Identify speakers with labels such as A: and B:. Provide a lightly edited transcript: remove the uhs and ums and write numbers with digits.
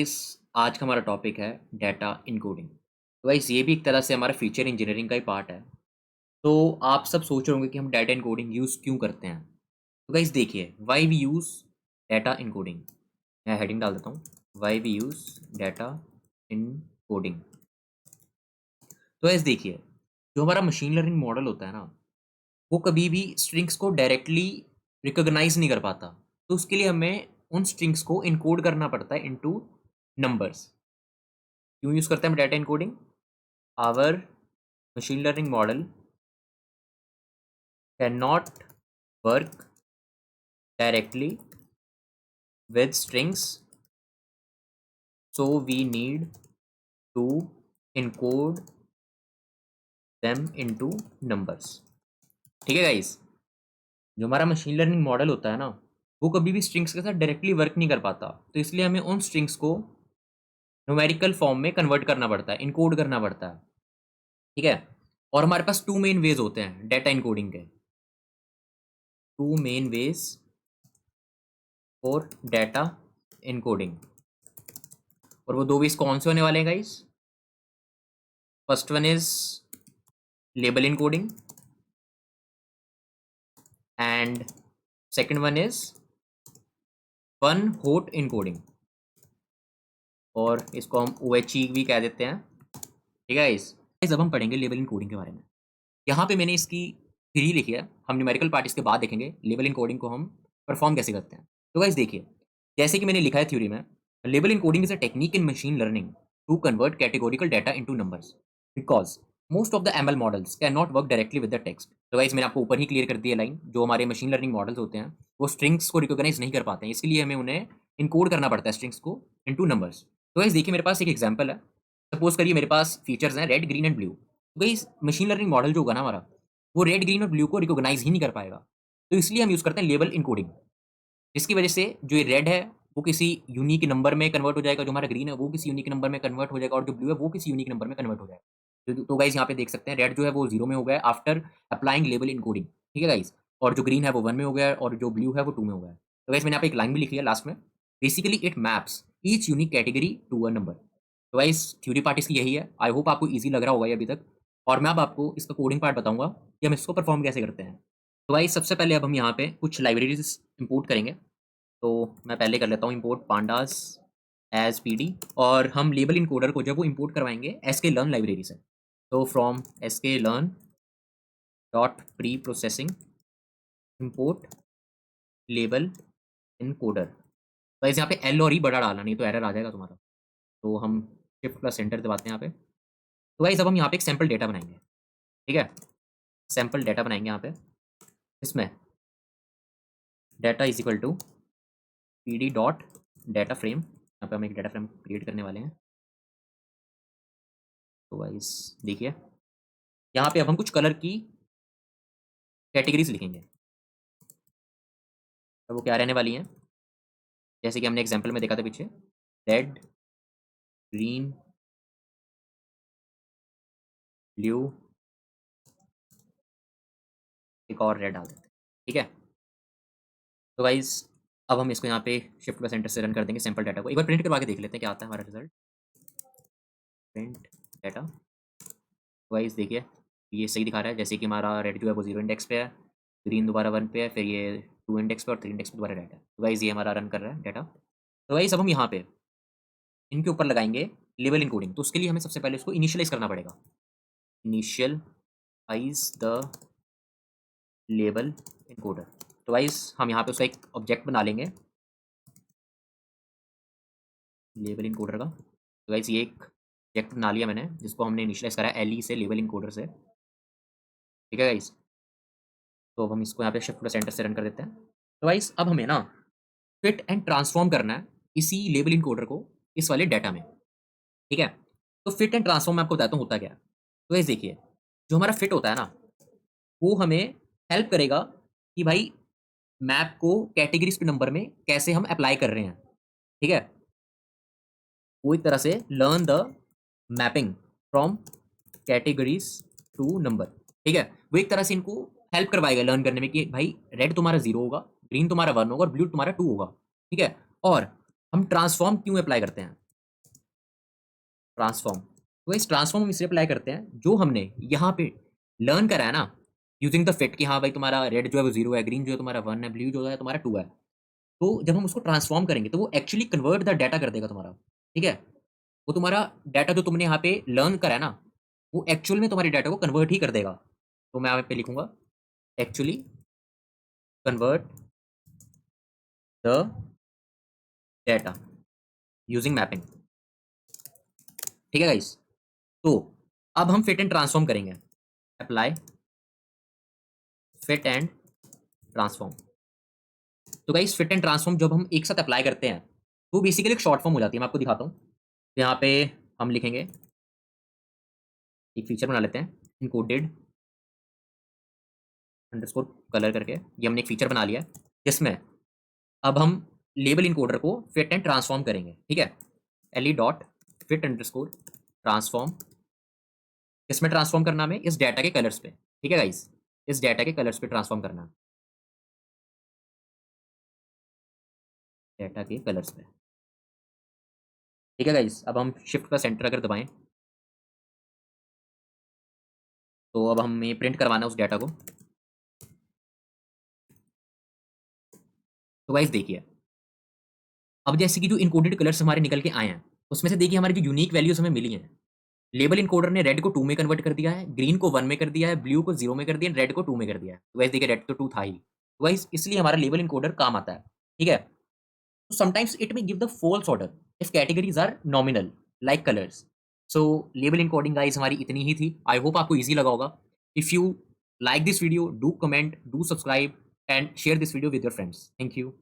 A: इस आज का हमारा टॉपिक है डेटा इनकोडिंग। तो गाइस ये भी एक तरह से हमारा फीचर इंजीनियरिंग का ही पार्ट है। तो आप सब सोच रहे होंगे कि हम डेटा इनकोडिंग यूज़ क्यों करते हैं। तो गाइस देखिए, why we use data encoding. मैं हेडिंग डाल देता हूँ, why we use data encoding. तो गाइस देखिए, जो हमारा मशीन लर्निंग मॉडल होता है ना, वो कभी भी स्ट्रिंग्स को डायरेक्टली रिकॉग्नाइज नहीं कर पाता। तो उसके लिए हमें उन स्ट्रिंग्स को इनकोड करना पड़ता है इनटू नंबर्स। क्यों यूज़ करते हैं हम data encoding? Our machine learning model cannot work directly with strings, so we need to encode them into numbers। ठीक है गाइस, जो हमारा मशीन लर्निंग मॉडल होता है ना, वो कभी भी स्ट्रिंग्स के साथ डायरेक्टली वर्क नहीं कर पाता। तो इसलिए हमें उन स्ट्रिंग्स को न्यूमेरिकल फॉर्म में कन्वर्ट करना पड़ता है, इनकोड करना पड़ता है। ठीक है, और हमारे पास टू मेन वेज होते हैं डेटा इनकोडिंग के। Two main ways for data encoding. और वो दो वेज कौन से होने वाले हैं guys? First one is label encoding and second one is one hot encoding, और इसको हम OHE भी कह देते हैं। ठीक है गाइस, अब हम पढ़ेंगे लेबल इनकोडिंग के बारे में। यहाँ पे मैंने इसकी थ्योरी लिखी है, हम न्यूमेरिकल पार्ट इसके बाद देखेंगे लेबल इनकोडिंग को हम परफॉर्म कैसे करते हैं। तो गाइस देखिए, जैसे कि मैंने लिखा है थ्योरी में, label encoding is a technique in machine learning to convert categorical data into numbers because most of the ML models can not work directly with the text. तो गाइस मैंने आपको ऊपर ही क्लियर कर दिया लाइन, जो हमारे machine learning models होते हैं वो स्ट्रिंग्स को रिकॉग्नाइज नहीं कर पाते हैं, इसलिए हमें उन्हें इनकोड करना पड़ता है स्ट्रिंग्स को इनटू नंबर्स। तो गाइस देखिए, मेरे पास एक एग्जांपल है। सपोज करिए मेरे पास फीचर्स हैं रेड, ग्रीन एंड ब्लू। तो गाइस मशीन लर्निंग मॉडल जो होगा ना हमारा, वो रेड, ग्रीन और ब्लू को रिकॉग्नाइज ही नहीं कर पाएगा। तो इसलिए हम यूज़ करते हैं लेबल इनकोडिंग, जिसकी वजह से जो ये रेड है वो किसी यूनिक नंबर में कन्वर्ट हो जाएगा, जो हमारा ग्रीन है वो किसी यूनिक नंबर में कन्वर्ट हो जाएगा, और जो ब्लू है वो किसी यूनिक नंबर में कन्वर्ट हो जाएगा। तो गाइस यहाँ पे देख सकते हैं, रेड जो है वो 0 में हो गया है आफ्टर अप्लाइंग लेबल इनकोडिंग। ठीक है गाइस, और जो ग्रीन है वो 1 में हो गया है, और जो ब्लू है वो 2 में हो गया है। तो गाइस मैंने यहाँ पे एक लाइन भी लिखी है लास्ट में, basically it maps each unique category to a number. तो गाइस थ्योरी पार्ट इसकी यही है। आई होप आपको ईजी लग रहा होगा ये अभी तक, और मैं अब आपको इसका कोडिंग पार्ट बताऊंगा कि हम इसको परफॉर्म कैसे करते हैं। तो गाइस सबसे पहले अब हम यहाँ पे कुछ लाइब्रेरीज इंपोर्ट करेंगे। तो मैं पहले कर लेता हूँ इंपोर्ट पांडास एज पीडी, और हम लेबल इनकोडर को जब वो इंपोर्ट करवाएंगे एसके लर्न लाइब्रेरी से। तो from SK learn dot preprocessing import label encoder. तो इस यहाँ पे एल और ई बड़ा डालना, नहीं तो एरर आ जाएगा तुम्हारा। तो हम शिफ्ट प्लस एंटर दबाते हैं यहाँ पे। तो गाइस अब हम यहाँ पे एक सैम्पल डेटा बनाएंगे। ठीक है, सैम्पल डेटा बनाएंगे यहाँ पे। इसमें data is equal to P D dot data frame, यहाँ पे हम एक डेटा फ्रेम क्रिएट करने वाले हैं। तो गाइस देखिए, यहाँ पे अब हम कुछ कलर की कैटेगरीज लिखेंगे। तो वो क्या रहने वाली हैं, जैसे कि हमने एग्जांपल में देखा था पीछे, रेड, ग्रीन, ब्लू, एक और रेड डाल देते हैं। ठीक है, तो गाइस अब हम इसको यहाँ पे शिफ्ट प्लस एंटर से रन कर देंगे सैम्पल डाटा को। एक बार प्रिंट करवा के देख लेते हैं क्या आता है हमारा रिजल्ट। Print data. तो गाइस देखिए, ये सही दिखा रहा है, जैसे कि हमारा रेड जो है वो 0 इंडेक्स पे है, ग्रीन दोबारा 1 पे है, फिर ये 2 इंडेक्स पे और 3 इंडेक्स पे दोबारा डाटा। तो गाइस ये हमारा रन कर रहा है डाटा। तो गाइस अब हम यहाँ पे इनके ऊपर लगाएंगे लेबल इनकोडिंग। तो उसके लिए हमें सबसे पहले इसको इनिशियलाइज करना पड़ेगा। Initialize the label encoder. तो गाइस हम यहाँ पे उसका एक ऑब्जेक्ट बना लेंगे लेबल इनकोडर का। तो गाइस ये एक ऑब्जेक्ट बना लिया मैंने, जिसको हमने इनिशियलाइज करा है एलई से, लेबल इनकोडर से। ठीक है गाइस, तो अब हम इसको यहाँ पे शिफ्ट प्लस एंटर से रन कर देते हैं। तो गाइस अब हमें ना फिट एंड ट्रांसफॉर्म करना है इसी लेबल इनकोडर को इस वाले डाटा में। ठीक है, तो फिट एंड ट्रांसफॉर्म मैं आपको बताता हूँ होता क्या है। तो गाइस देखिए, जो हमारा फिट होता है ना, वो हमें हेल्प करेगा कि भाई मैप को कैटेगरीज टू नंबर में कैसे हम अप्लाई कर रहे हैं। ठीक है, वो एक तरह से learn the mapping from categories to number. ठीक है, वो एक तरह से इनको हेल्प करवाएगा लर्न करने में कि भाई रेड तुम्हारा 0 होगा, ग्रीन तुम्हारा 1 होगा और ब्लू तुम्हारा 2 होगा। ठीक है, और हम ट्रांसफॉर्म क्यों अप्लाई करते हैं, ट्रांसफॉर्म। तो इस ट्रांसफॉर्म हम इसलिए अप्लाई करते हैं, जो हमने यहाँ पे लर्न करा है ना, यूजिंग द फिट कि हाँ भाई तुम्हारा रेड जो है वो 0 है, ग्रीन जो है तुम्हारा 1 है, ब्लू जो है तुम्हारा 2 है। तो जब हम उसको ट्रांसफॉर्म करेंगे तो वो एक्चुअली कन्वर्ट द डाटा कर देगा तुम्हारा, ठीक है? वो तुम्हारा डाटा जो तुमने यहाँ पे लर्न करा है ना, वो एक्चुअल में तुम्हारे डाटा को कन्वर्ट ही कर देगा। तो मैं यहाँ पे लिखूंगा actually convert the data using mapping, ठीक है गाइस? तो अब हम फिट एंड ट्रांसफॉर्म करेंगे, अप्लाई फिट एंड ट्रांसफॉर्म। तो गाइस फिट एंड ट्रांसफॉर्म जब हम एक साथ अप्लाई करते हैं तो बेसिकली एक शॉर्ट फॉर्म हो जाती है। मैं आपको दिखाता हूँ। तो यहाँ पे हम लिखेंगे, एक फीचर बना लेते हैं, इनकोडेड अंडरस्कोर कलर करके। ये हमने एक फीचर बना लिया है जिसमें अब हम लेबल इनकोडर को फिट एंड ट्रांसफॉर्म करेंगे, ठीक है? L dot fit underscore transform. इसमें ट्रांसफॉर्म करना हमें इस डाटा के कलर्स पे, ठीक है गाइस? इस डाटा के कलर्स पे ट्रांसफॉर्म करना, डाटा के कलर्स पे, ठीक है गाइस? अब हम शिफ्ट का सेंटर अगर दबाएं तो अब हमें प्रिंट करवाना है उस डाटा को। तो गाइस देखिए, अब जैसे कि जो इनकोडेड कलर्स हमारे निकल के आए हैं, उसमें से देखिए हमारी जो यूनिक वैल्यूज हमें मिली हैं। लेबल इनकोडर ने रेड को 2 में कन्वर्ट कर दिया है, ग्रीन को 1 में कर दिया है, ब्लू को 0 में कर दिया है, रेड को 2 में कर दिया है। तो गाइस देखिए रेड तो 2 था ही। तो गाइस इसलिए हमारा लेबल इनकोडर काम आता है, ठीक है? तो sometimes it may give the false order if categories are nominal like colours. So label encoding guys हमारी इतनी ही थी। आई होप आपको ईजी लगा होगा। If you like this video, do comment, do subscribe and share this video with your friends. Thank you.